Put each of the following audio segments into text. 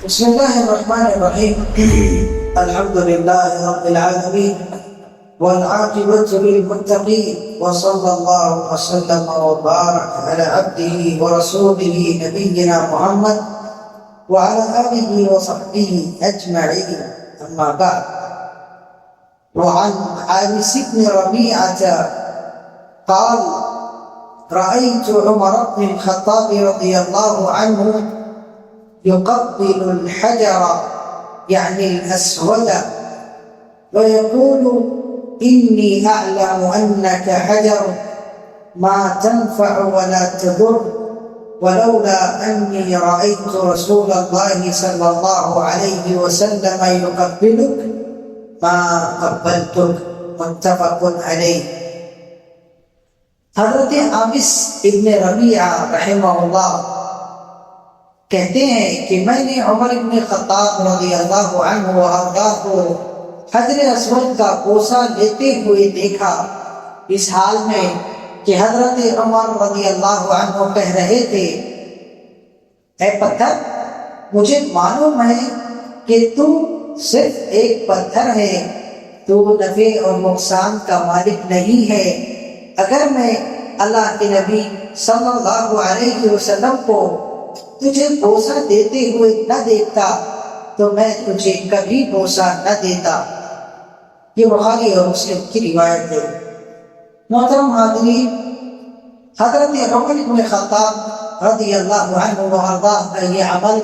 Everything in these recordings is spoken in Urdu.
بسم الله الرحمن الرحيم. الحمد لله رب العالمين والعاقبة للمتقين، وصلى الله وسلم وبارك على عبده ورسوله نبينا محمد وعلى آله وصحبه أجمعين. أما بعد، وعن عابس بن ربيعة قال: رأيت عمر بن الخطاب رضي الله عنه يقبل الحجر يعني الأسود ويقول: إني أعلم أنك حجر ما تنفع ولا تضر، ولولا أني رأيت رسول الله صلى الله عليه وسلم يقبلك ما قبلتك. متفق علیہ. حضرت عابس ابن ربیعہ رحمہ اللہ کہتے ہیں کہ میں نے عمر ابن خطاب رضی اللہ عنہ وارضاہ کو حجر اسود کا بوسہ لیتے ہوئے دیکھا، اس حال میں کہ حضرت عمر رضی اللہ عنہ کہہ رہے تھے: اے پتھر، مجھے معلوم ہے کہ تو صرف ایک پتھر ہے، تو نفع اور نقصان کا مالک نہیں ہے. اگر میں اللہ کے نبی صلی اللہ علیہ وسلم کو تجھے بوسہ دیتے ہوئے نہ دیکھتا تو میں تجھے کبھی بوسہ نہ دیتا. یہ بخاری اور مسلم کی روایت ہے. محترم حاضرین، حضرت عمر بن خطاب رضی اللہ عنہ وارضاہ کا یہ عمل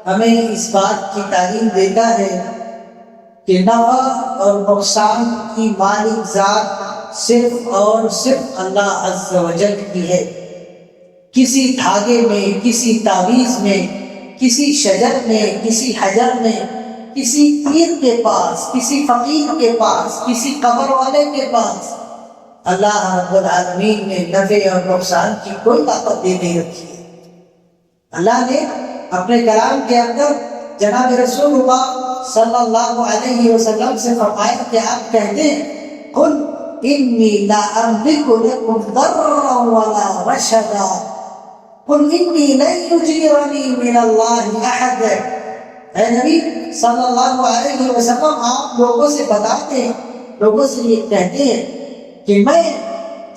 ہمیں اس بات کی تعلیم دیتا ہے کہ نفع اور نقصان کی مالک ذات صرف اور صرف اللہ عز و جل کی ہے. کسی دھاگے میں، کسی تعویذ میں، کسی شجر میں، کسی حجر میں، کسی پیر کے پاس، کسی فقیر کے پاس، کسی قبر والے کے پاس اللہ رب العالمین نے نفع اور نقصان کی کوئی طاقت دے نہیں رکھی ہے. اللہ نے اپنے کلام کے اندر جناب رسول اللہ صلی اللہ علیہ وسلم سے فرمایا کہ آپ کہتے ہیں: قل انی لا املک لکم ضرا ولا رشدا، قل انی لن یجیرنی من اللہ احد. اے نبی صلی اللہ علیہ وسلم، آپ لوگوں سے بتاتے ہیں، لوگوں سے یہ کہتے ہیں کہ میں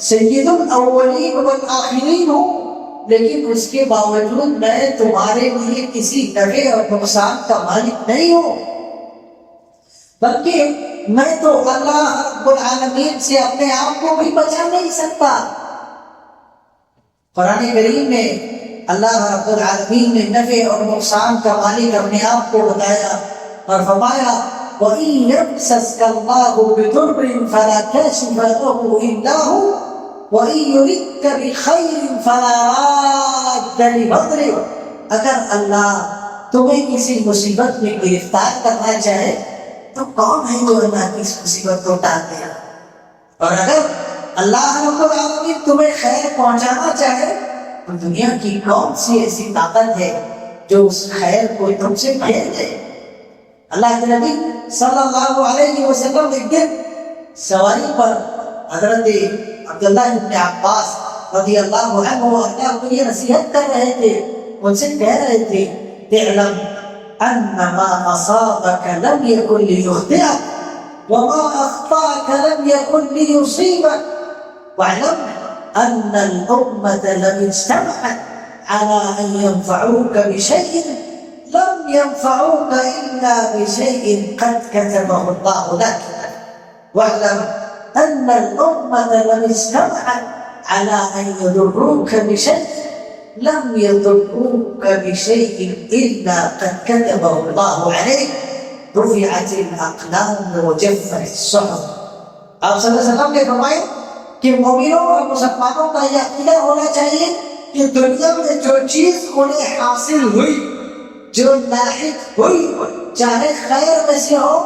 سید الاولین والآخرین ہوں، لیکن اس کے باوجود میں تمہارے لیے کسی نفع اور نقصان کا مالک نہیں ہوں، بلکہ میں تو اللہ رب العالمین سے اپنے آپ کو بھی بچا نہیں سکتا. قرآن کریم میں اللہ رب العالمین نے نفع اور نقصان کا مالک اپنے آپ کو بتایا اور فرمایا: وَإِن يَمْسَسْكَ اللَّهُ بِضُرٍّ فَلَا كَاشِفَ لَهُ إِلَّا هُوَ وَإِن يُرِدْكَ بِخَيْرٍ فَلَا رَادَّ لِفَضْلِهِ. اگر اللہ تمہیں کسی مصیبت میں گرفتار کرنا چاہے تو کون ہے جو اللہ کی اس مصیبت کو ٹال دے گا؟ اور اگر اللہ رب العالمین تمہیں خیر پہنچانا چاہے تو دنیا کی کون سی ایسی طاقت ہے جو اس خیر کو تم سے پھیر دے؟ اللہ کے نبی صلی اللہ علیہ وسلم ایک دن سواری پر حضرت عبداللہ بن عباس رضی اللہ عنہ کو یہ نصیحت کر رہے تھے، ان سے کہہ رہے تھے: اعلم ان ما اصابك لم يكن ليخطئك وما اخطأك لم يكن ليصيبك واعلم ان الامة لم اجتمعت على ان ينفعوك بشيء لم ينفعوك الا بشيء قد كتبه الله لك واعلم ان الامة لم اجتمعت على ان يضروك بشيء لم يضروك بشيء إلا قد كتبه الله عليك رفعت الأقلام وجفت الصحف. آپ صلی اللہ علیہ وسلم نے فرمایا کہ مومنوں اور مسلمانوں کا یہ عقیدہ ہونا چاہیے کہ دنیا میں جو چیز انہیں حاصل ہوئی، جو لاحق ہوئی، چاہے خیر میں سے ہو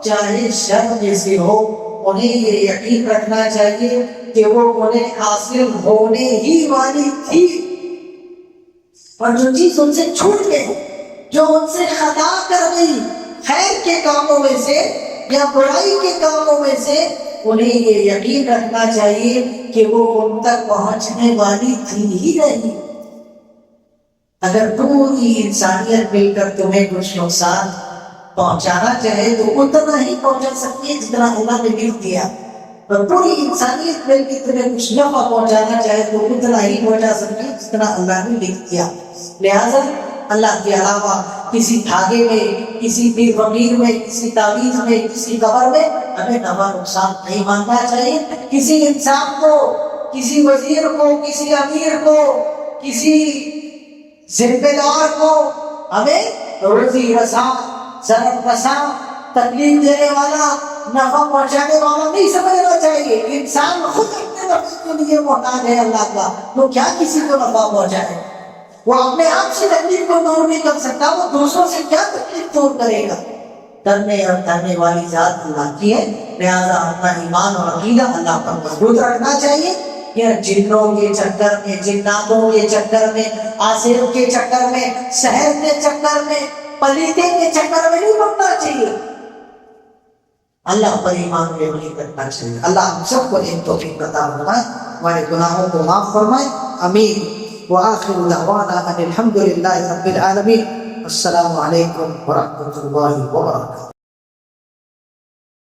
چاہے شر میں سے ہو، انہیں یہ یقین رکھنا چاہیے کہ وہ انہیں حاصل ہونے ہی والی تھی، اور جو چیز ان سے چھوٹ گئی، جو ان سے خطا کر گئی خیر کے کاموں میں سے یا برائی کے کاموں میں سے، انہیں یہ یقین رکھنا چاہیے کہ وہ ان تک پہنچنے والی تھی ہی نہیں. اگر پوری انسانیت مل کر تمہیں کچھ نقصان پہنچانا چاہے تو اتنا ہی پہنچا سکتی ہے جتنا اللہ نے لکھ دیا، اور پوری انسانیت مل کے تمہیں کچھ نفع پہنچانا چاہے تو اتنا ہی پہنچا سکتی ہے جتنا اللہ نے لکھ دیا۔ لہذا اللہ کے علاوہ کسی دھاگے میں، کسی پیر فقیر میں، کسی تعویذ میں، کسی قبر میں ہمیں نفع نقصان نہیں مانگنا چاہیے۔ کسی انسان کو، کسی وزیر کو، کسی امیر کو، کسی ذمہ دار کو ہمیں روزی رساں، ضرر رساں، تکلیف دینے والا، نفع پہنچانے والا نہیں سمجھنا چاہیے۔ انسان خود اپنے نفع کے لیے محتاج ہے اللہ کا، وہ کیا کسی کو نفع پہنچائے؟ وہ اپنے آپ سے تکلیف کو دور نہیں کر سکتا، وہ دوسروں سے کیا تکلیف دور کرے گا؟ کرنے اور کرنے والی ذات اللہ کی ہے، لہذا اپنا ایمان اور عقیدہ اللہ پر مضبوط رکھنا چاہیے۔ یہ جنوں کے چکر میں، جناتوں کے چکر میں، آصر کے چکر میں، شہر کے چکر میں، پلیتے کے چکر میں نہیں پڑنا چاہیے، اللہ پر ایمان کے عمل کرنا چاہیے۔ اللہ ہم سب کو ان توفیق عطا فرمائے، ہمارے گناہوں کو معاف فرمائے، آمین۔ وآخر دعوانا ان الحمد للہ رب العالمین۔ السلام علیکم ورحمۃ اللہ وبرکاتہ۔